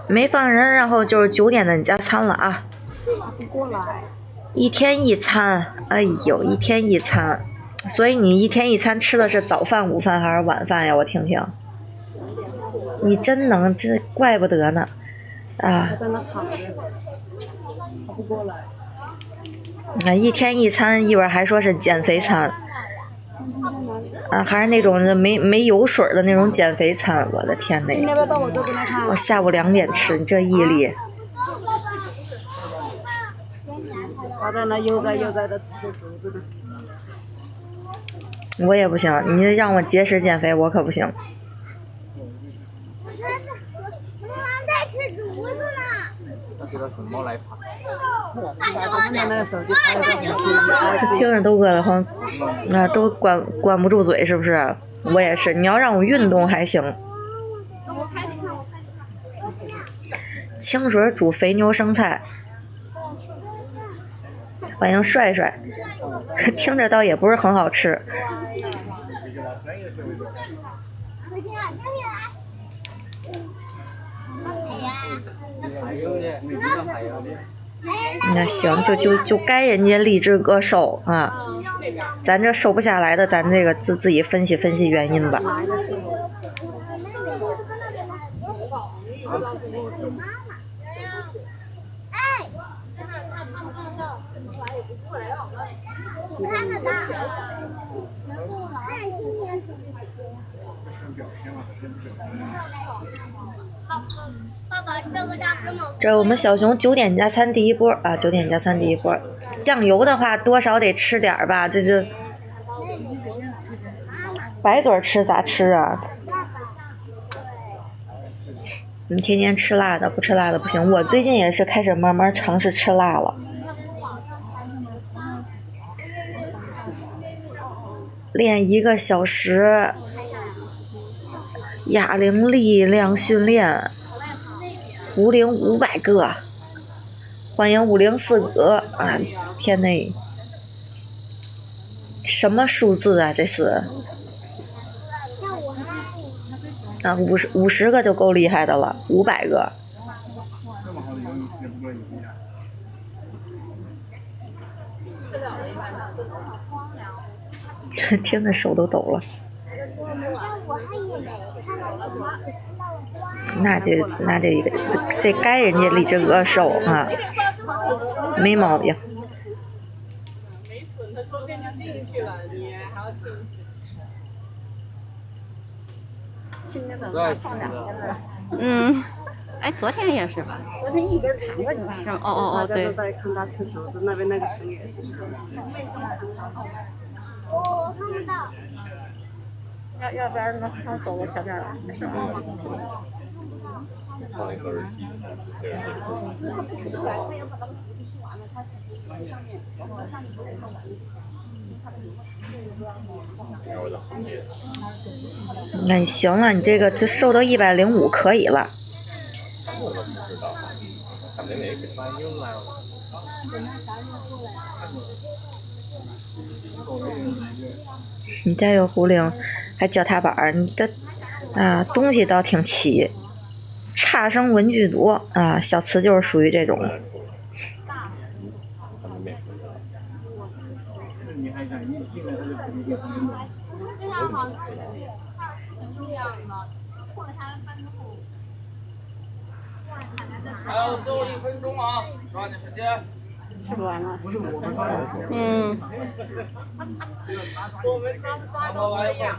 没放人，然后就是9点的加餐了啊。过来。1天1餐，哎呦，1天1餐。所以你1天1餐吃的是早饭、午饭还是晚饭呀？我听听。你真能，这怪不得呢。啊。他在那躺着，他不过来。1天1餐，一会儿还说是减肥餐。啊，还是那种没油水的那种减肥餐，我的天呐！我下午2点吃，你这毅力。他在那悠哉悠哉的吃着竹子呢。我也不行，你让我节食减肥，我可不行。我在吃竹子呢。那给他熊猫来爬。听着都饿得慌，啊，都管不住嘴，是不是？我也是，你要让我运动还行。清水煮肥牛生菜，欢迎帅帅，听着倒也不是很好吃。那行，就该人家励志哥瘦啊，咱这瘦不下来的，咱这个自己分析分析原因吧。这我们小熊9点加餐第一波啊，9点加餐第一波。酱油的话多少得吃点吧，这是白嘴吃咋吃啊？你天天吃辣的，不吃辣的不行。我最近也是开始慢慢尝试吃辣了。练1个小时，哑铃力量训练，50 500个，欢迎504哥啊！天呐，什么数字啊？这是啊，50个就够厉害的了，500个。听着手都抖了。那这该人家励志哥瘦啊，没毛病。没损，他说跟人家进去了，你还要进去。今天怎么放2天了？嗯，哎，昨天也是吧？昨天一根肠子你是哦，对。在看他吃球子，那边那个熊也是。我看不到。要不然呢？他走过前面来，是吧？放一个耳机，那行了，你这瘦到105可以了。你家有壶铃，还脚踏板，你的啊东西倒挺齐，差生文具多啊，小慈就是属于这种。还有最后1分钟啊，抓紧时间。吃不完了。嗯。我们抓到这样，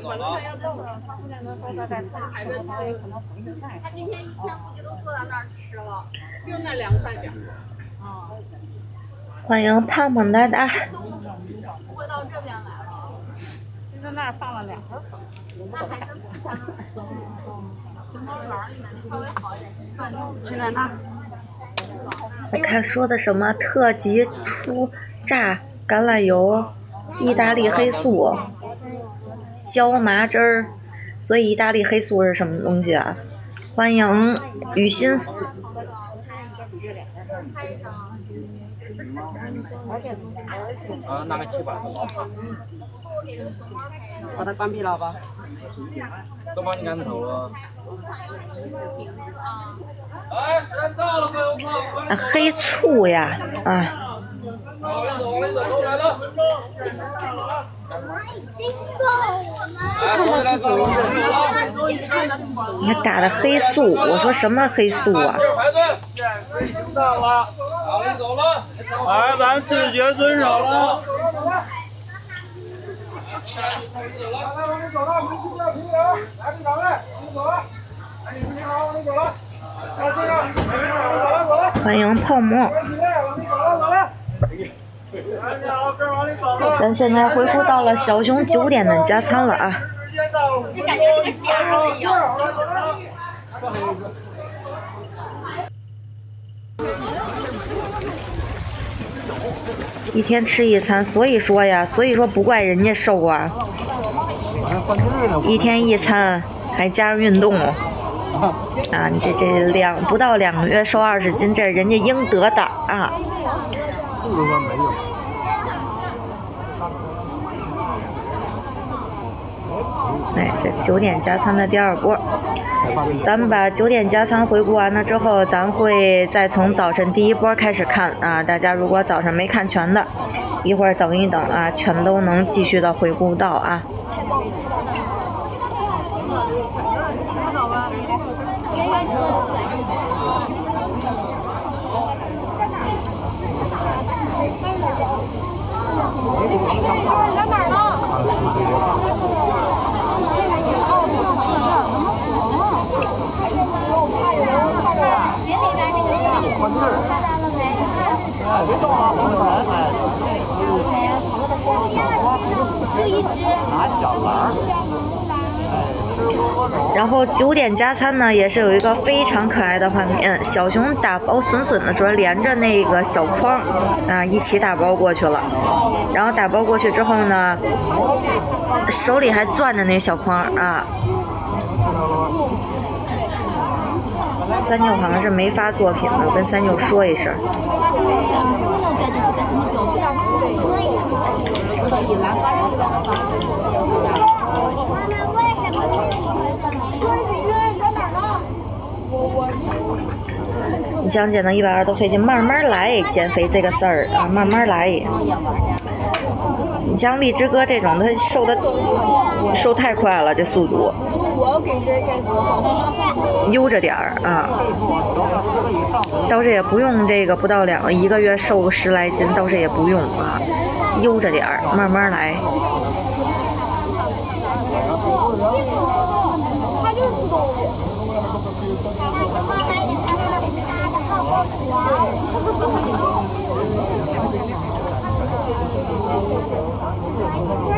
马上要动了，他不能说他在还在吃，可能回去带。他今天1天估计都坐在那儿吃了，就那凉快点。欢迎胖胖哒哒。不会到这边来了。就在那儿放了2盒粉，那还是4餐。猫园里面那稍微好一点，去哪呢？我看说的什么特级初榨橄榄油、意大利黑素、椒麻汁儿，所以意大利黑素是什么东西啊？欢迎雨欣。那个700是老胖。把它关闭了吧。都帮你赶头了。哎，时间到了，各位游客，黑醋呀，啊，往里走，往里走，都来了。已经够我们。来，过来，走，你打的黑素，我说什么黑素啊？排队，到了，往里走了。来，咱自觉遵守了。欢迎泡沫。咱现在回复到了小熊9点的加餐了啊！就感觉是个假的一样。一天吃一餐，所以说不怪人家瘦啊。一天一餐还加上运动啊！你这不到2个月瘦20斤，这是人家应得的啊！哎，这9点加餐的第2波，咱们把9点加餐回顾完了之后，咱会再从早晨第1波开始看啊。大家如果早上没看全的，一会儿等一等啊，全都能继续的回顾到啊。然后9点加餐呢，也是有一个非常可爱的画面，小熊打包笋笋的时候连着那个小筐啊一起打包过去了，然后打包过去之后呢，手里还攥着那小筐啊。三舅好像是没发作品了，跟三舅说一声。你想减到120都费劲，慢慢来，减肥这个事儿啊，慢慢来。你像荔枝哥这种，他瘦太快了，这速度。悠着点儿啊，倒是也不用这个不到1个月瘦10来斤，倒是也不用啊，悠着点儿，慢慢来。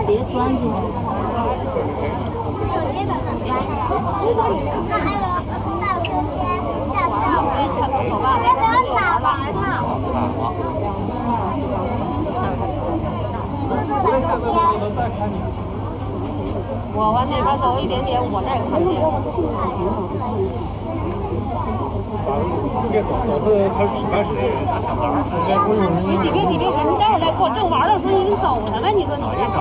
别钻进去。我往那边走一点点，我这儿看见。你别，你待会儿再过正玩的时候已经走了，你说你干啥？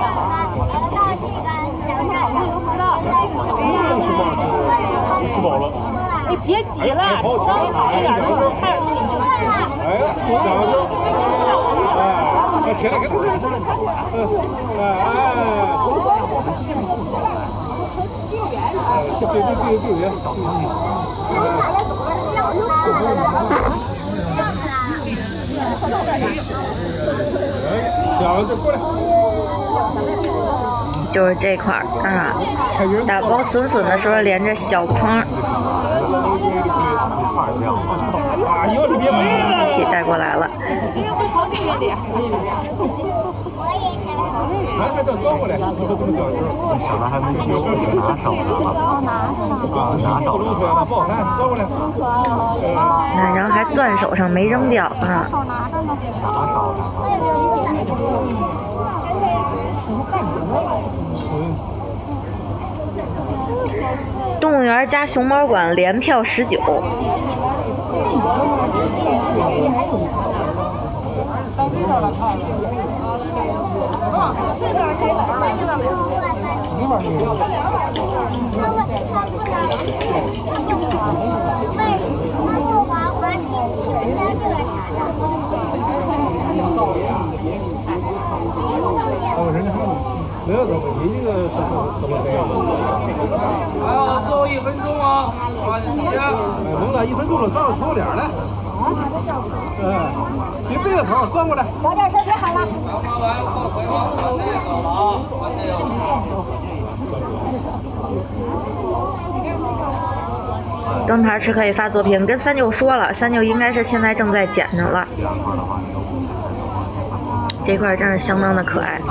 吃饱了。你别急了，稍微好一点的，还有东西就吃。哎，起来给他。就是这块儿啊，打包笋笋的时候连着小筐一起带过来了。小的还没丢，拿手的啊，拿手的不好看，交过来。然后还攥手上没扔掉啊。拿手动物园加熊猫馆联票19。没有这么一个是什么这样？还有最后1分钟啊，抓紧时间。甭了1分钟了，上了抽脸了。你背个头转过来。小点声别喊了。刚刚完后回往关内走了啊，关内有灯牌是可以发作品，跟三舅说了，三舅应该是现在正在剪着了。这块真是相当的可爱。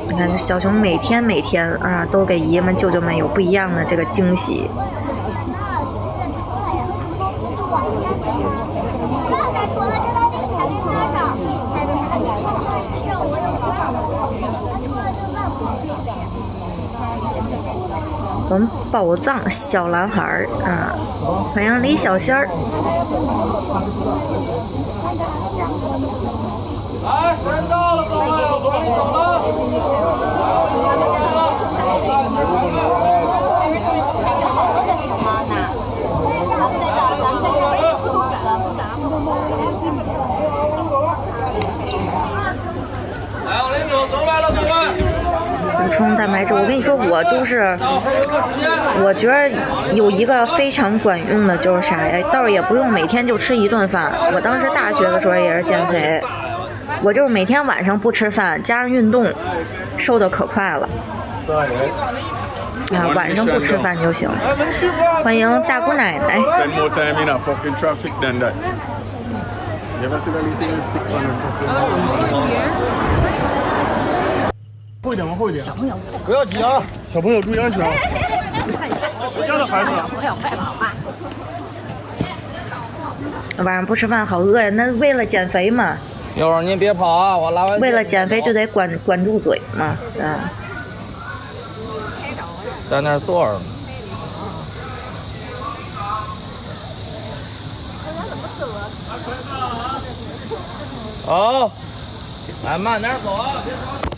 你看，小熊每天啊，都给姨们、舅舅们有不一样的这个惊喜。我们宝藏小男孩儿啊，欢迎李小仙儿。来，时间到了，各位，我们走了。来，我领主走来了，各位。补充蛋白质，我跟你说，我就是，我觉得有一个非常管用的就是啥呀？倒是也不用每天就吃1顿饭。我当时大学的时候也是减肥，我就是每天晚上不吃饭，加上运动，瘦的可快了。啊，晚上不吃饭就行。欢迎大姑奶奶。Spend more time in a fucking traffic than that. You ever see that little stick on the fucking? 后一点，往后一点。小朋友不要挤啊！小朋友注意安全啊！我家的孩子。小朋友快跑吧！晚上不吃饭好饿呀，那为了减肥嘛。一会儿您别跑啊，我拉完。为了减肥就得管住嘴嘛，啊。在那儿坐着呢。好，来慢点走啊，别着急。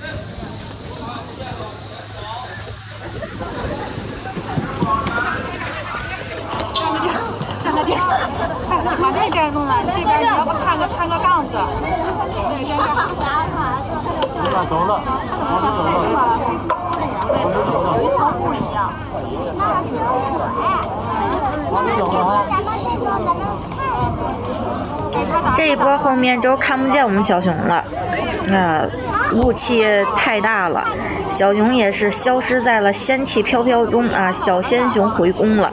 往那边弄了，这边你要不看个杠子。你俩走了，我们走了。有一层不一样。这一波后面就看不见我们小熊了，啊，雾气太大了，小熊也是消失在了仙气飘飘中啊，小仙熊回宫了。